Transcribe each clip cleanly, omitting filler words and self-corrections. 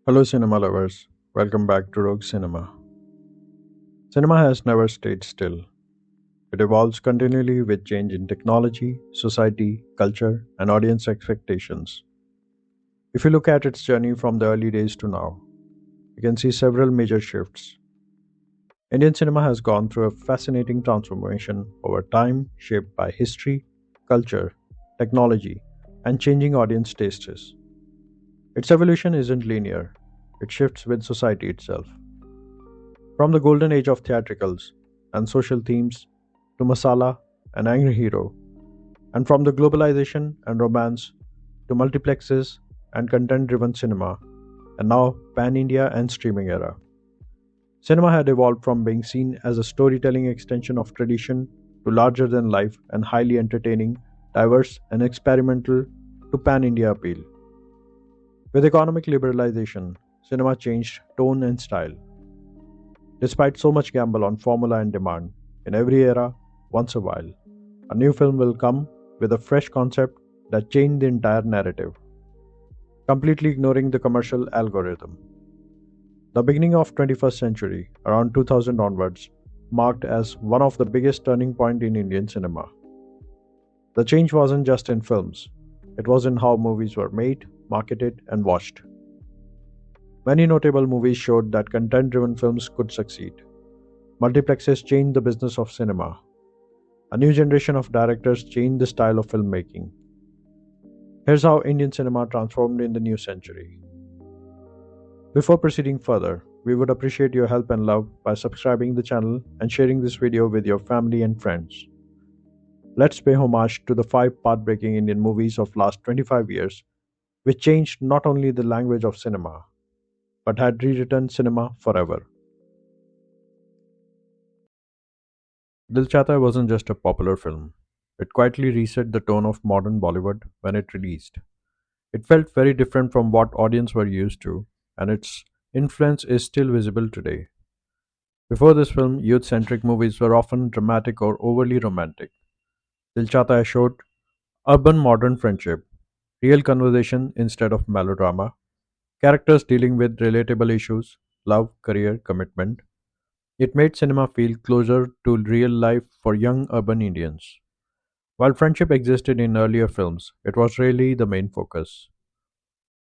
Hello, cinema lovers. Welcome back to Rogue Cinema. Cinema has never stayed still. It evolves continually with change in technology, society, culture, and audience expectations. If you look at its journey from the early days to now, you can see several major shifts. Indian cinema has gone through a fascinating transformation over time, shaped by history, culture, technology, and changing audience tastes. Its evolution isn't linear, it shifts with society itself. From the golden age of theatricals and social themes to masala and angry hero, and from the globalization and romance to multiplexes and content driven cinema, and now pan India and streaming era. Cinema had evolved from being seen as a storytelling extension of tradition to larger than life and highly entertaining, diverse, and experimental to pan India appeal. With economic liberalization, cinema changed tone and style. Despite so much gamble on formula and demand, in every era, once a while, a new film will come with a fresh concept that changed the entire narrative, completely ignoring the commercial algorithm. The beginning of 21st century, around 2000 onwards, marked as one of the biggest turning point in Indian cinema. The change wasn't just in films, it was in how movies were made, marketed, and watched. Many notable movies showed that content driven films could succeed. Multiplexes changed the business of cinema. A new generation of directors changed the style of filmmaking. Here's how Indian cinema transformed in the new century. Before proceeding further, we would appreciate your help and love by subscribing the channel and sharing this video with your family and friends. Let's pay homage to the five path-breaking Indian movies of last 25 years, which changed not only the language of cinema, but had rewritten cinema forever. Dil Chahta Hai wasn't just a popular film. It quietly reset the tone of modern Bollywood when it released. It felt very different from what audience were used to, and its influence is still visible today. Before this film, youth-centric movies were often dramatic or overly romantic. Dil Chahta Hai showed urban modern friendship, real conversation instead of melodrama, characters dealing with relatable issues, love, career, commitment. It made cinema feel closer to real life for young urban Indians. While friendship existed in earlier films, it was really the main focus.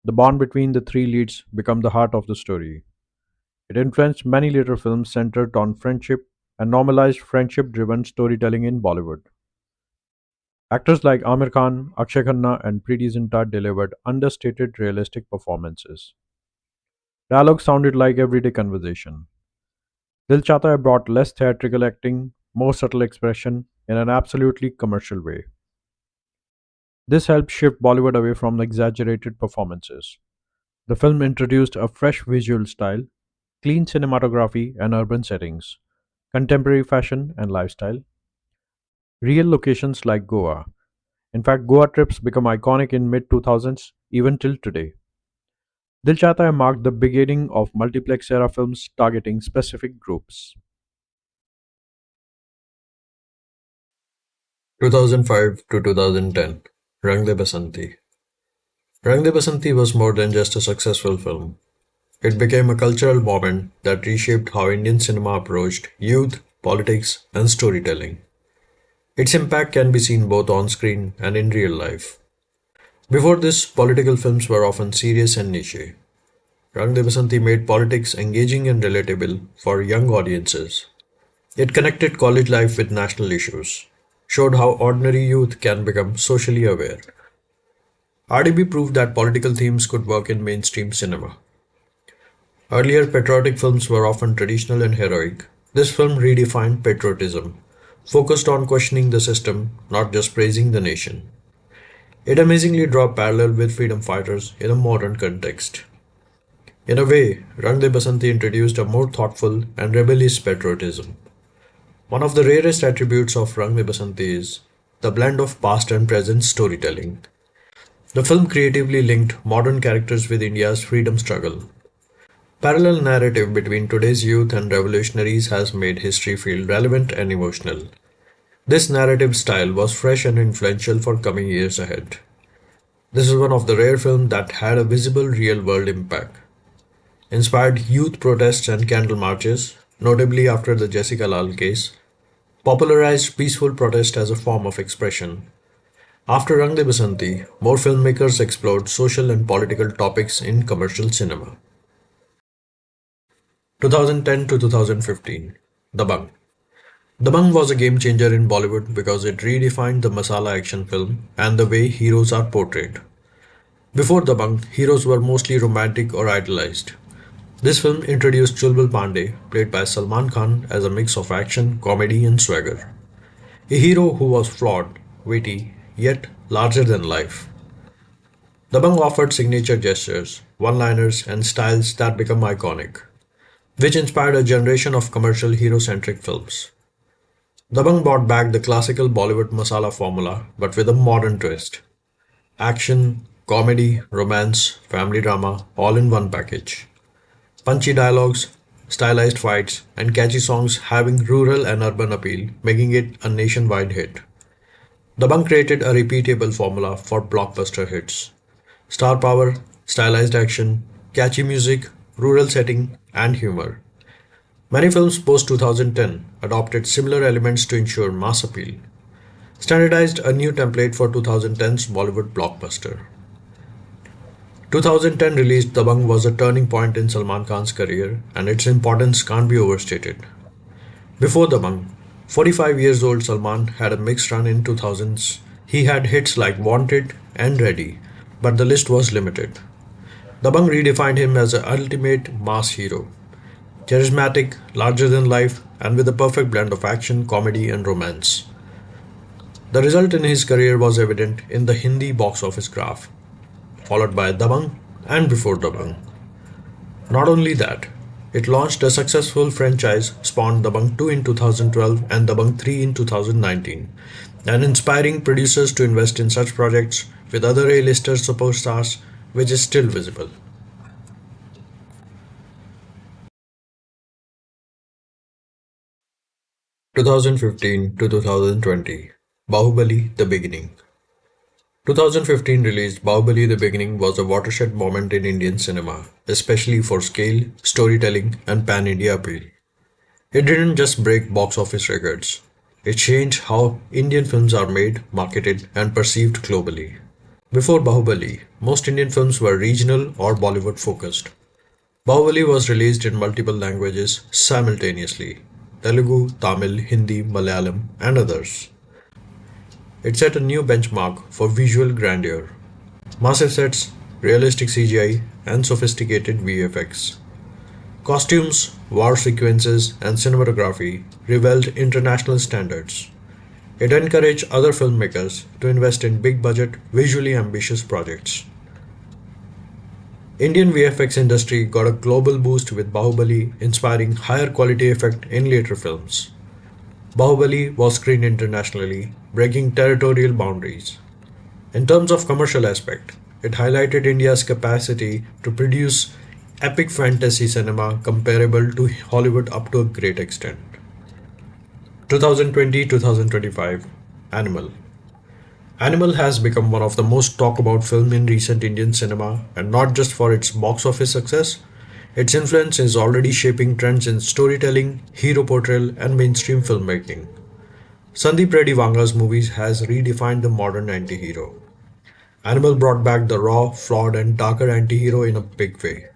The bond between the three leads became the heart of the story. It influenced many later films centered on friendship and normalized friendship driven storytelling in Bollywood. Actors like Amir Khan, Akshay Khanna, and Preeti Zinta delivered understated realistic performances. Dialogue sounded like everyday conversation. Dil Chahta Hai brought less theatrical acting, more subtle expression in an absolutely commercial way. This helped shift Bollywood away from exaggerated performances. The film introduced a fresh visual style, clean cinematography and urban settings, contemporary fashion and lifestyle, real locations like Goa. In fact, Goa trips become iconic in mid 2000s even till today. Dil Chahta Hai marked the beginning of multiplex era films targeting specific groups. 2005 to 2010, Rang De Basanti. Rang De Basanti was more than just a successful film. It became a cultural moment that reshaped how Indian cinema approached youth, politics, and storytelling. Its impact can be seen both on screen and in real life. Before this, political films were often serious and niche. Rang De Basanti made politics engaging and relatable for young audiences. It connected college life with national issues, showed how ordinary youth can become socially aware. RDB proved that political themes could work in mainstream cinema. Earlier patriotic films were often traditional and heroic. This film redefined patriotism, focused on questioning the system, not just praising the nation. It amazingly drew a parallel with freedom fighters in a modern context. In a way, Rang De Basanti introduced a more thoughtful and rebellious patriotism. One of the rarest attributes of Rang De Basanti is the blend of past and present storytelling. The film creatively linked modern characters with India's freedom struggle. Parallel narrative between today's youth and revolutionaries has made history feel relevant and emotional. This narrative style was fresh and influential for coming years ahead. This is one of the rare films that had a visible real world impact. inspired youth protests and candle marches, notably after the Jessica Lal case, popularized peaceful protest as a form of expression. After Rang De Basanti, more filmmakers explored social and political topics in commercial cinema. 2010 to 2015, Dabangg. Dabangg was a game changer in Bollywood because it redefined the masala action film and the way heroes are portrayed. Before Dabangg, heroes were mostly romantic or idealized. This film introduced Chulbul Pandey, played by Salman Khan, as a mix of action, comedy, and swagger. A hero who was flawed, witty, yet larger than life. Dabangg offered signature gestures, one liners, and styles that become iconic, which inspired a generation of commercial hero centric films. Dabangg brought back the classical Bollywood masala formula but with a modern twist. Action, comedy, romance, family drama, all in one package. Punchy dialogues, stylized fights, and catchy songs having rural and urban appeal, making it a nationwide hit. Dabangg created a repeatable formula for blockbuster hits. Star power, stylized action, catchy music, rural setting, and humor. Many films post 2010 adopted similar elements to ensure mass appeal, standardized a new template for 2010's Bollywood blockbuster. 2010 release Dabangg was a turning point in Salman Khan's career, and its importance can't be overstated. Before Dabangg, 45 years old Salman had a mixed run in 2000s. He had hits like Wanted and Ready, but the list was limited. Dabangg redefined him as an ultimate mass hero, charismatic, larger than life, and with a perfect blend of action, comedy, and romance. The result in his career was evident in the Hindi box office graph, followed by Dabangg and before Dabangg. Not only that, it launched a successful franchise, spawned Dabangg 2 in 2012 and Dabangg 3 in 2019, and inspiring producers to invest in such projects with other A-lister superstars, which is still visible. 2015 to 2020, Bahubali The Beginning. 2015 released Bahubali The Beginning was a watershed moment in Indian cinema, especially for scale, storytelling, and pan India appeal. It didn't just break box office records, it changed how Indian films are made, marketed, and perceived globally. Before Bahubali, most Indian films were regional or Bollywood focused. Bahubali was released in multiple languages simultaneously: Telugu, Tamil, Hindi, Malayalam, and others. It set a new benchmark for visual grandeur. Massive sets, realistic CGI, and sophisticated VFX. Costumes, war sequences, and cinematography revealed international standards. It encouraged other filmmakers to invest in big budget, visually ambitious projects. Indian VFX industry got a global boost with Bahubali, inspiring higher quality effect in later films. Bahubali was screened internationally, breaking territorial boundaries. In terms of commercial aspect, it highlighted India's capacity to produce epic fantasy cinema comparable to Hollywood up to a great extent. 2020-2025, Animal. Animal has become one of the most talked about film in recent Indian cinema, and not just for its box office success. Its influence is already shaping trends in storytelling, hero portrayal, and mainstream filmmaking. Sandeep Reddy Vanga's movies has redefined the modern anti-hero. Animal brought back the raw, flawed, and darker anti-hero in a big way.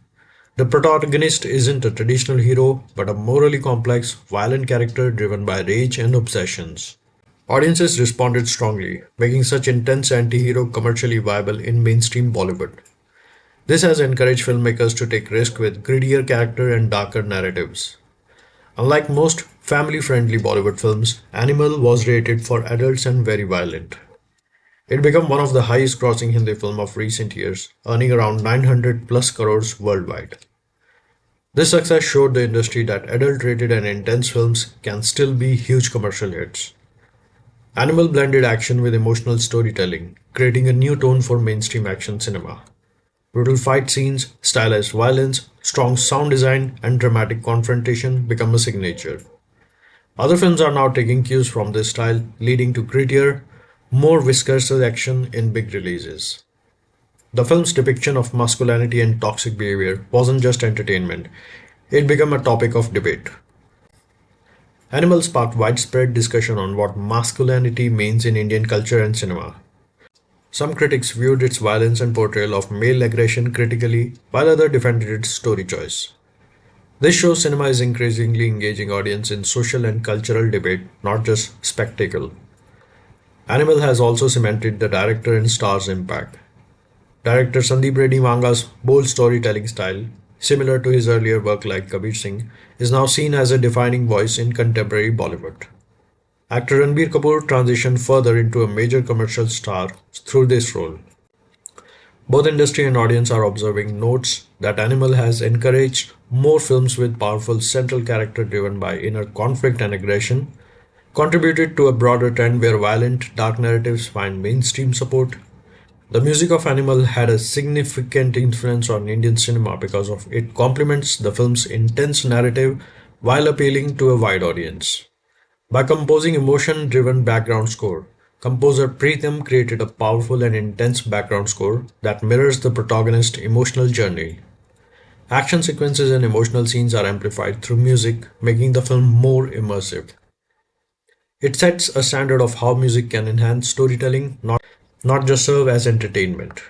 The protagonist isn't a traditional hero, but a morally complex, violent character driven by rage and obsessions. Audiences responded strongly, making such intense anti-hero commercially viable in mainstream Bollywood. This has encouraged filmmakers to take risks with grittier character and darker narratives. Unlike most family-friendly Bollywood films, Animal was rated for adults and very violent. It became one of the highest grossing Hindi film of recent years, earning around 900 plus crores worldwide. This success showed the industry that adult-rated and intense films can still be huge commercial hits. Animal blended action with emotional storytelling, creating a new tone for mainstream action cinema. Brutal fight scenes, stylized violence, strong sound design, and dramatic confrontation become a signature. Other films are now taking cues from this style, leading to grittier, more viscous action in big releases. The film's depiction of masculinity and toxic behavior wasn't just entertainment, it became a topic of debate. Animal sparked widespread discussion on what masculinity means in Indian culture and cinema. Some critics viewed its violence and portrayal of male aggression critically, while others defended its story choice. This shows cinema is increasingly engaging audience in social and cultural debate, not just spectacle. Animal has also cemented the director and star's impact. Director Sandeep Reddy Vanga's bold storytelling style, similar to his earlier work like Kabir Singh, is now seen as a defining voice in contemporary Bollywood. Actor Ranbir Kapoor transitioned further into a major commercial star through this role. Both industry and audience are observing notes that Animal has encouraged more films with powerful central character driven by inner conflict and aggression, contributed to a broader trend where violent, dark narratives find mainstream support. The music of Animal had a significant influence on Indian cinema because of it complements the film's intense narrative while appealing to a wide audience. By composing emotion-driven background score, composer Pritham created a powerful and intense background score that mirrors the protagonist's emotional journey. Action sequences and emotional scenes are amplified through music, making the film more immersive. It sets a standard of how music can enhance storytelling, not just serve as entertainment.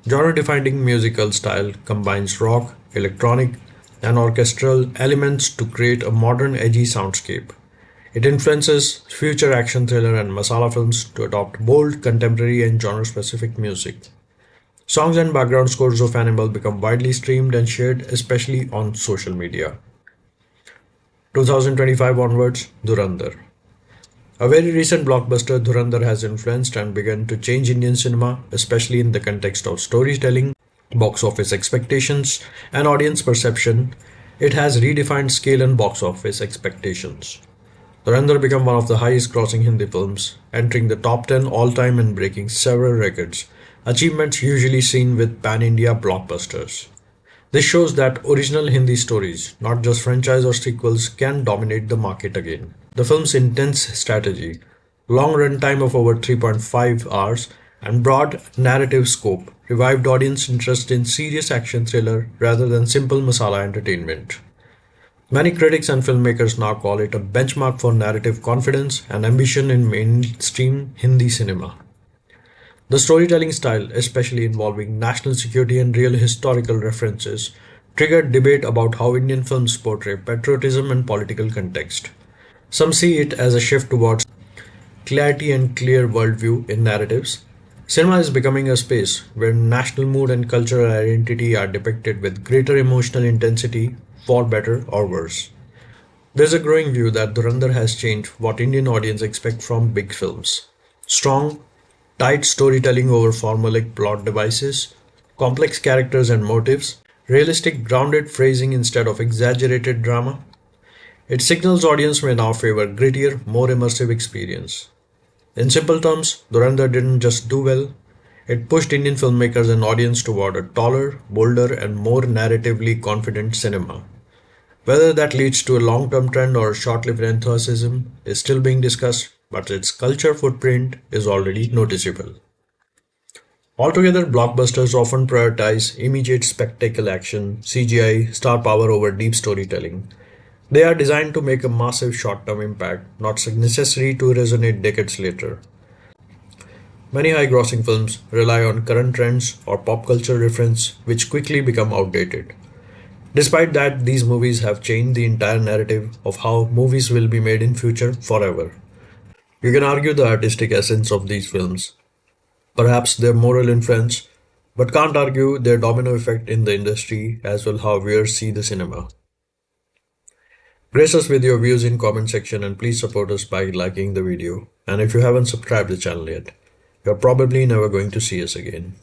Genre-defining musical style combines rock, electronic, and orchestral elements to create a modern, edgy soundscape. It influences future action thriller and masala films to adopt bold, contemporary, and genre-specific music. Songs and background scores of Animal become widely streamed and shared, especially on social media. 2025 onwards, Dhurandhar. A very recent blockbuster, Dhurandhar has influenced and begun to change Indian cinema, especially in the context of storytelling, box office expectations, and audience perception. It has redefined scale and box office expectations. Dhurandhar became one of the highest grossing Hindi films, entering the top 10 all time and breaking several records, achievements usually seen with pan India blockbusters. This shows that original Hindi stories, not just franchise or sequels, can dominate the market again. The film's intense strategy, long runtime of over 3.5 hours, and broad narrative scope revived audience interest in serious action thriller rather than simple masala entertainment. Many critics and filmmakers now call it a benchmark for narrative confidence and ambition in mainstream Hindi cinema. The storytelling style, especially involving national security and real historical references, triggered debate about how Indian films portray patriotism and political context. Some see it as a shift towards clarity and clear worldview in narratives. Cinema is becoming a space where national mood and cultural identity are depicted with greater emotional intensity, for better or worse. There's a growing view that Dhurandhar has changed what Indian audience expect from big films. Strong, tight storytelling over formulaic plot devices, complex characters and motives, realistic grounded phrasing instead of exaggerated drama. It signals audience may now favor grittier, more immersive experience. In simple terms, Dhurandhar didn't just do well, it pushed Indian filmmakers and audience toward a taller, bolder, and more narratively confident cinema. Whether that leads to a long-term trend or short-lived enthusiasm is still being discussed, but its culture footprint is already noticeable. Altogether, blockbusters often prioritize immediate spectacle action, CGI, star power over deep storytelling. They are designed to make a massive short-term impact, not necessary to resonate decades later. Many high-grossing films rely on current trends or pop culture reference, which quickly become outdated. Despite that, these movies have changed the entire narrative of how movies will be made in future forever. You can argue the artistic essence of these films, perhaps their moral influence, but can't argue their domino effect in the industry as well how viewers see the cinema. Grace us with your views in comment section and please support us by liking the video. And if you haven't subscribed the channel yet, you're probably never going to see us again.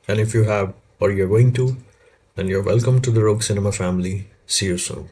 And if you have or you're going to, then you're welcome to the Rogue Cinema family. See you soon.